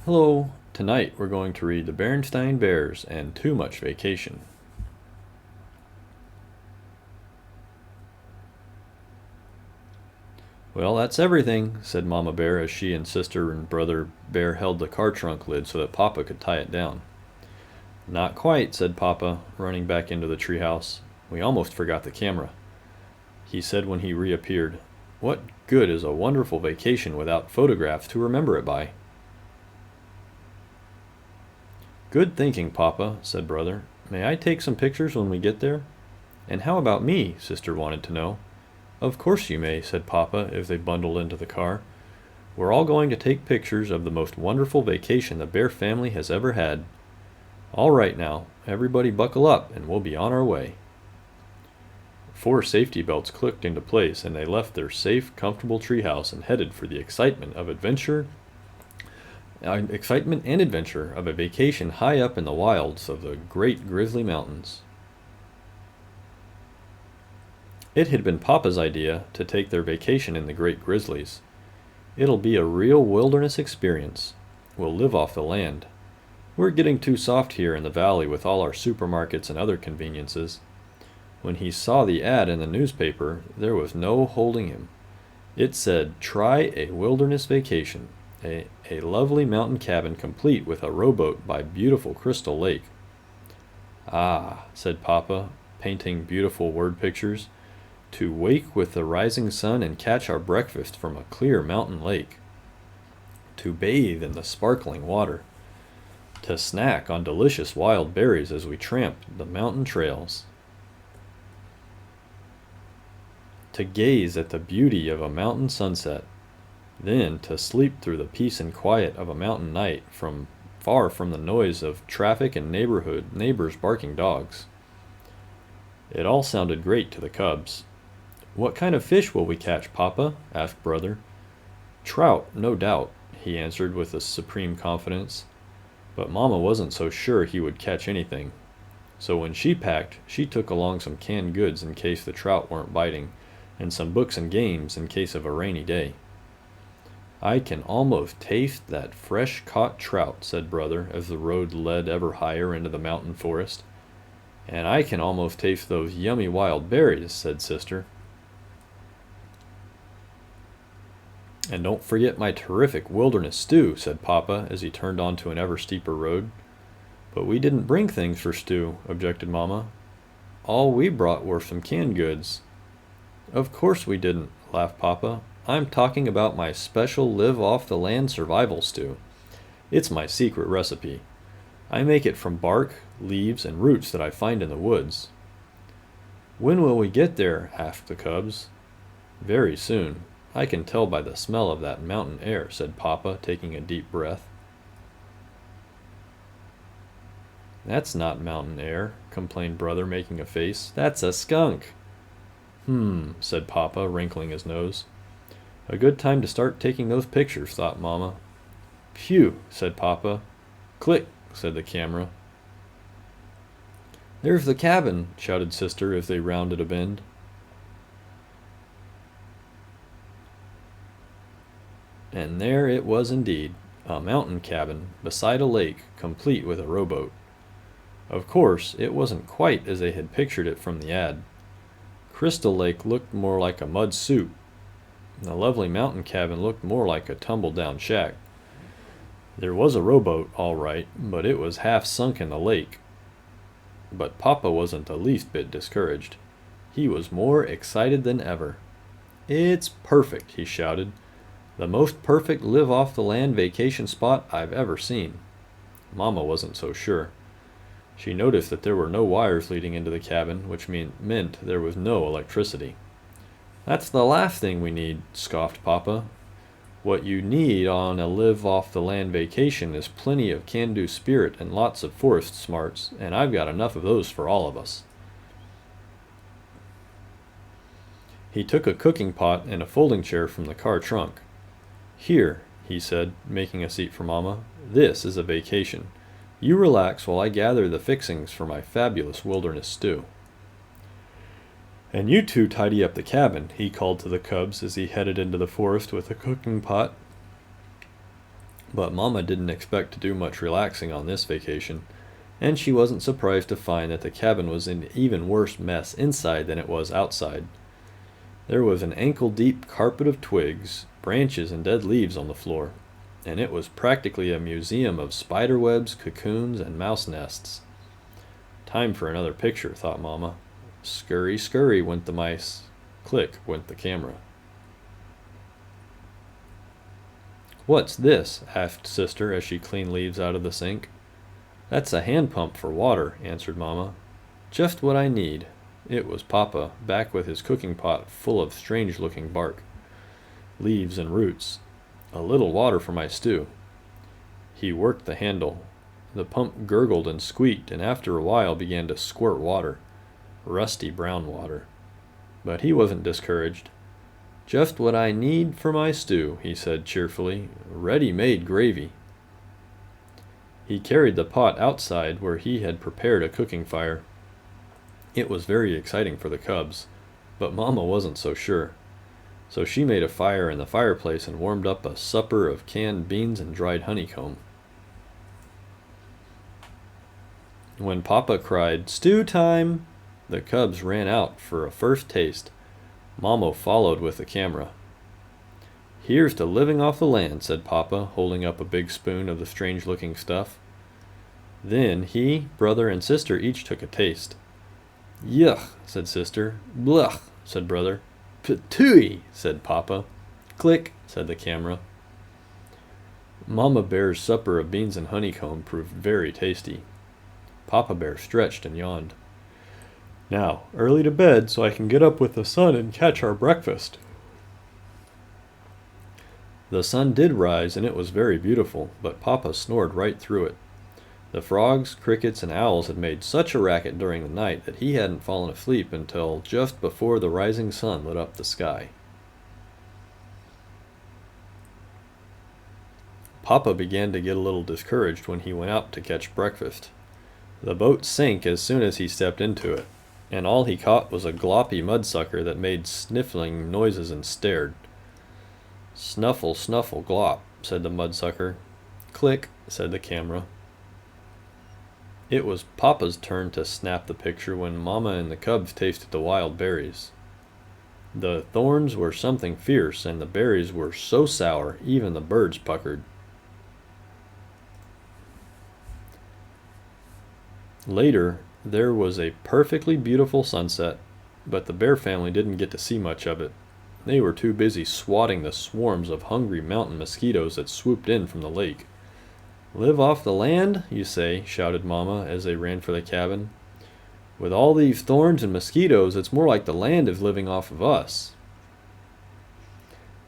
Hello, tonight we're going to read The Berenstain Bears and Too Much Vacation. Well, that's everything, said Mama Bear as she and sister and brother Bear held the car trunk lid so that Papa could tie it down. Not quite, said Papa, running back into the treehouse. We almost forgot the camera. He said when he reappeared, "What good is a wonderful vacation without photographs to remember it by?" Good thinking, Papa, said Brother. May I take some pictures when we get there? And how about me? Sister wanted to know. Of course you may, said Papa as they bundled into the car. We're all going to take pictures of the most wonderful vacation the Bear family has ever had. All right now, everybody buckle up and we'll be on our way. 4 safety belts clicked into place and they left their safe, comfortable treehouse and headed for the excitement and adventure of a vacation high up in the wilds of the Great Grizzly Mountains. It had been Papa's idea to take their vacation in the Great Grizzlies. It'll be a real wilderness experience. We'll live off the land. We're getting too soft here in the valley with all our supermarkets and other conveniences. When he saw the ad in the newspaper, there was no holding him. It said, "Try a wilderness vacation. A lovely mountain cabin complete with a rowboat by beautiful Crystal Lake." "Ah," said Papa, painting beautiful word pictures, "to wake with the rising sun and catch our breakfast from a clear mountain lake. To bathe in the sparkling water. To snack on delicious wild berries as we tramped the mountain trails. To gaze at the beauty of a mountain sunset. Then to sleep through the peace and quiet of a mountain night far from the noise of traffic and neighbors barking dogs." It all sounded great to the cubs. "What kind of fish will we catch, Papa?" asked Brother. "Trout, no doubt," he answered with a supreme confidence. But Mama wasn't so sure he would catch anything. So when she packed, she took along some canned goods in case the trout weren't biting, and some books and games in case of a rainy day. "I can almost taste that fresh-caught trout," said Brother as the road led ever higher into the mountain forest. "And I can almost taste those yummy wild berries," said Sister. "And don't forget my terrific wilderness stew," said Papa as he turned onto an ever steeper road. "But we didn't bring things for stew," objected Mama. "All we brought were some canned goods." "Of course we didn't," laughed Papa. "I'm talking about my special live-off-the-land survival stew. It's my secret recipe. I make it from bark, leaves, and roots that I find in the woods." "When will we get there?" asked the cubs. "Very soon. I can tell by the smell of that mountain air," said Papa, taking a deep breath. "That's not mountain air," complained Brother, making a face. "That's a skunk." Said Papa, wrinkling his nose. "A good time to start taking those pictures," thought Mama. "Phew," said Papa. "Click," said the camera. "There's the cabin," shouted Sister as they rounded a bend. And there it was indeed, a mountain cabin beside a lake, complete with a rowboat. Of course, it wasn't quite as they had pictured it from the ad. Crystal Lake looked more like a mud soup. The lovely mountain cabin looked more like a tumble-down shack. There was a rowboat, all right, but it was half sunk in the lake. But Papa wasn't the least bit discouraged. He was more excited than ever. "It's perfect," he shouted. "The most perfect live-off-the-land vacation spot I've ever seen." Mama wasn't so sure. She noticed that there were no wires leading into the cabin, which meant there was no electricity. "That's the last thing we need," scoffed Papa. "What you need on a live-off-the-land vacation is plenty of can-do spirit and lots of forest smarts, and I've got enough of those for all of us." He took a cooking pot and a folding chair from the car trunk. "Here," he said, making a seat for Mama. "This is a vacation. You relax while I gather the fixings for my fabulous wilderness stew." "And you two tidy up the cabin," he called to the cubs as he headed into the forest with a cooking pot. But Mama didn't expect to do much relaxing on this vacation, and she wasn't surprised to find that the cabin was in even worse mess inside than it was outside. There was an ankle-deep carpet of twigs, branches, and dead leaves on the floor, and it was practically a museum of spider webs, cocoons, and mouse nests. Time for another picture, thought Mama. Scurry, scurry went the mice. Click went the camera. "What's this?" asked Sister as she cleaned leaves out of the sink. "That's a hand pump for water," answered Mama. "Just what I need." It was Papa, back with his cooking pot full of strange-looking bark, leaves, and roots. "A little water for my stew." He worked the handle. The pump gurgled and squeaked, and after a while began to squirt water, rusty brown water. But he wasn't discouraged. "Just what I need for my stew," he said cheerfully. "Ready-made gravy." He carried the pot outside where he had prepared a cooking fire. It was very exciting for the cubs, but Mama wasn't so sure. So she made a fire in the fireplace and warmed up a supper of canned beans and dried honeycomb. When Papa cried, "Stew time!" the cubs ran out for a first taste. Mama followed with the camera. "Here's to living off the land," said Papa, holding up a big spoon of the strange-looking stuff. Then he, brother, and sister each took a taste. "Yuck," said Sister. "Bluch," said brother. "Patooey," said Papa. "Click," said the camera. Mama Bear's supper of beans and honeycomb proved very tasty. Papa Bear stretched and yawned. "Now, early to bed so I can get up with the sun and catch our breakfast." The sun did rise, and it was very beautiful, but Papa snored right through it. The frogs, crickets, and owls had made such a racket during the night that he hadn't fallen asleep until just before the rising sun lit up the sky. Papa began to get a little discouraged when he went out to catch breakfast. The boat sank as soon as he stepped into it, and all he caught was a gloppy mudsucker that made sniffling noises and stared. "Snuffle, snuffle, glop," said the mudsucker. "Click," said the camera. It was Papa's turn to snap the picture when Mama and the cubs tasted the wild berries. The thorns were something fierce, and the berries were so sour even the birds puckered. Later, there was a perfectly beautiful sunset, but the bear family didn't get to see much of it. They were too busy swatting the swarms of hungry mountain mosquitoes that swooped in from the lake. "Live off the land, you say?" shouted Mama as they ran for the cabin. "With all these thorns and mosquitoes, it's more like the land is living off of us."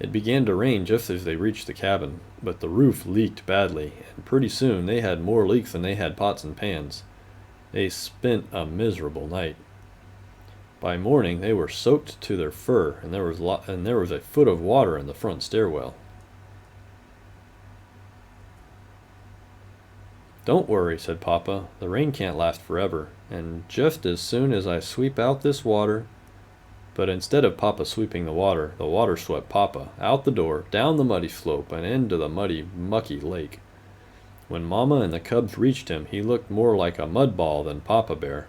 It began to rain just as they reached the cabin, but the roof leaked badly, and pretty soon they had more leaks than they had pots and pans. They spent a miserable night. By morning they were soaked to their fur, and there was a foot of water in the front stairwell. "Don't worry," said Papa. "The rain can't last forever, and just as soon as I sweep out this water—" But instead of Papa sweeping the water swept Papa out the door, down the muddy slope, and into the muddy, mucky lake. When Mama and the cubs reached him, he looked more like a mud ball than Papa Bear.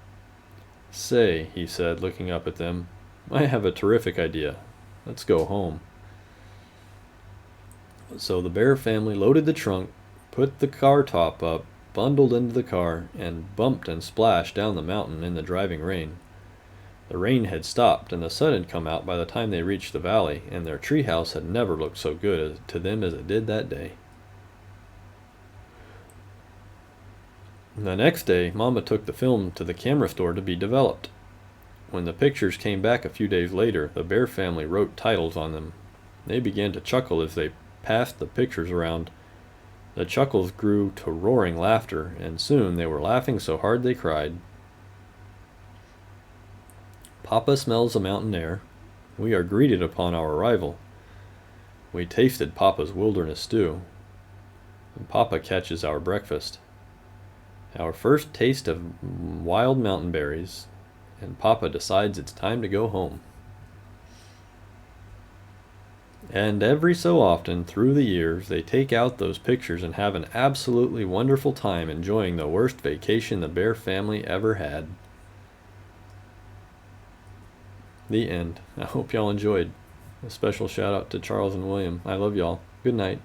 "Say," he said, looking up at them, "I have a terrific idea. Let's go home." So the bear family loaded the trunk, put the car top up, bundled into the car, and bumped and splashed down the mountain in the driving rain. The rain had stopped, and the sun had come out by the time they reached the valley, and their treehouse had never looked so good to them as it did that day. The next day, Mama took the film to the camera store to be developed. When the pictures came back a few days later, the bear family wrote titles on them. They began to chuckle as they passed the pictures around. The chuckles grew to roaring laughter, and soon they were laughing so hard they cried. Papa smells the mountain air. We are greeted upon our arrival. We tasted Papa's wilderness stew. And Papa catches our breakfast. Our first taste of wild mountain berries, and Papa decides it's time to go home. And every so often through the years, they take out those pictures and have an absolutely wonderful time enjoying the worst vacation the Bear family ever had. The end. I hope y'all enjoyed. A special shout out to Charles and William. I love y'all. Good night.